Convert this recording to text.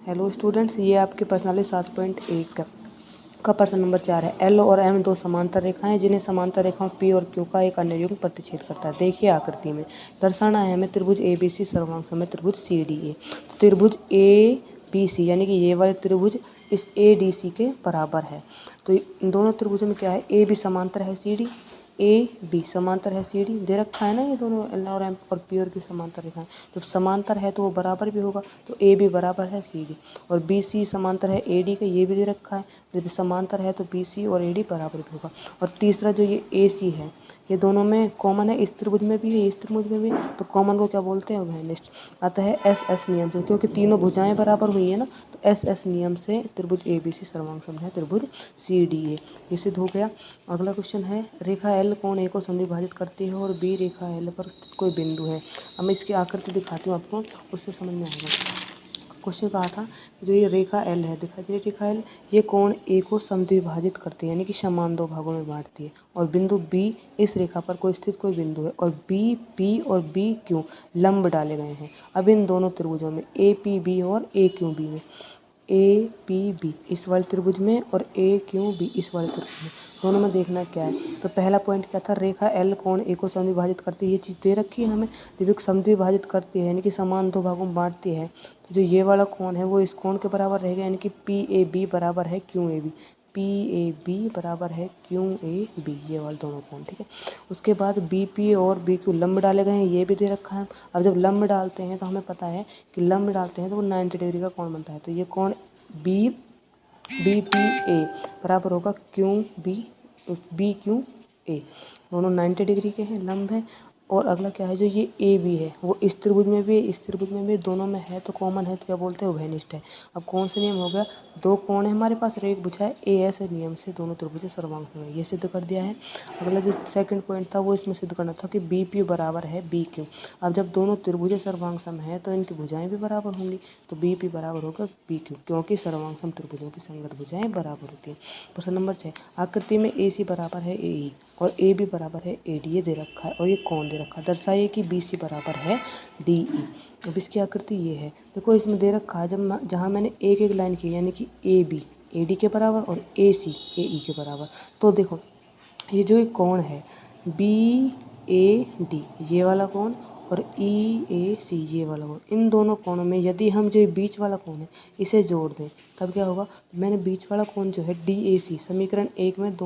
Hello students, ये आपके प्रश्नावली 7.1 का प्रश्न नंबर 4 है। एल और एम दो समांतर रेखाएं जिन्हें समांतर रेखाओं पी और क्यू का एक अन्य युग्म प्रतिच्छेद करता है। देखिए आकृति में दर्शाना है हमें त्रिभुज ए बी सी सर्वांग समय त्रिभुज सी डी ए। त्रिभुज ए बी सी यानी कि ये वाले त्रिभुज इस ए डी सी के बराबर है। तो इन दोनों त्रिभुजों में क्या है, ए बी समांतर है सी डी, ए बी समांतर है सी डी दे रखा है ना। ये दोनों एल और एम और पी और क्यू समांतर रेखाएं जब समांतर है तो वो बराबर भी होगा, तो ए बी बराबर है सी डी। और बी सी समांतर है ए डी का, ये भी दे रखा है, जब समांतर है तो बी सी और ए डी बराबर भी होगा। और तीसरा जो ये ए सी है, ये दोनों में कॉमन है, इस त्रिभुज में भी है इस त्रिभुज में भी, तो कॉमन को क्या बोलते हैं, उभयनिष्ठ। अतः एस एस नियम से, क्योंकि तीनों भुजाएं बराबर हुई है ना, तो एस एस नियम से त्रिभुज ए बी सी सर्वांग समबाहु है त्रिभुज सी डी ए। ये सिद्ध हो गया। अगला क्वेश्चन है, रेखा एल कोण ए को समद्विभाजित करती है और बी रेखा एल पर स्थित कोई बिंदु है। अब मैं इसकी आकृति दिखाती हूँ आपको, उससे समझ में आएगा। क्वेश्चन कहा था जो ये रेखा एल है, दिखाई दे रही रेखा एल, ये कोण ए को समद्विभाजित करती है यानी कि समान दो भागों में बांटती है। और बिंदु बी, इस रेखा पर कोई स्थित कोई बिंदु है और बी पी और बी क्यू लंब डाले गए हैं। अब इन दोनों त्रिभुजों में ए पी बी और ए क्यू बी में, ए पी बी इस वाले त्रिभुज में और ए क्यू बी इस वाले त्रिभुज में, दोनों में देखना क्या है। तो पहला पॉइंट क्या था, रेखा एल कोण ए को समद्विभाजित करती है, ये चीज़ दे रखी है हमें। जब समद्विभाजित करती है यानी कि समान दो भागों में बांटती है, तो जो ये वाला कोण है वो इस कोण के बराबर रहेगा, यानी कि पी ए बी बराबर है Q A B, P A B बराबर है क्यू ए बी, ये वाले दोनों कोण, ठीक है। उसके बाद बी पी और बी क्यू लंब डाले गए हैं, ये भी दे रखा है। अब जब लंब डालते हैं तो हमें पता है कि लंब डालते हैं तो वो 90 डिग्री का कोण बनता है। तो ये कोण बी बी पी ए बराबर होगा Q B B Q A, दोनों 90 डिग्री के हैं, लंब है। और अगला क्या है, जो ये ए बी है वो इस त्रिभुज में भी इस त्रिभुज में भी, दोनों में है तो कॉमन है, तो क्या बोलते हैं, उभयनिष्ठ है। अब कौन सा नियम हो गया, दो कोण है हमारे पास, एक भुजा है, ए एस नियम से दोनों त्रिभुज सर्वांग है, ये सिद्ध कर दिया है। अगला जो सेकंड पॉइंट था वो इसमें सिद्ध करना था कि बी पी बराबर है बी क्यू। अब जब दोनों त्रिभुज सर्वांग सम है तो इनकी भुजाएं भी बराबर होंगी, तो बी पी बराबर होगा बी क्यू, क्योंकि सर्वांग सम त्रिभुजों की संगत भुजाएं बराबर होती हैं। प्रश्न नंबर 6, आकृति में ए सी बराबर है ए ई और ए बी बराबर है ए डी, ये दे रखा है और ये कोण दे रखा है। दर्शाइए कि बी सी बराबर है डी ई। अब इसकी आकृति ये है, देखो इसमें दे रखा है, जब जहाँ मैंने एक एक लाइन की यानी कि ए बी ए डी के बराबर और ए सी ए ई के बराबर, तो देखो ये जो एक कोण है बी ए डी ये वाला कोण और ई ए सी ये वाला कोण, इन दोनों कोणों में यदि हम जो बीच वाला कोण है इसे जोड़ दें तब क्या होगा, मैंने बीच वाला कोण जो है डी ए सी समीकरण 1 में दोनों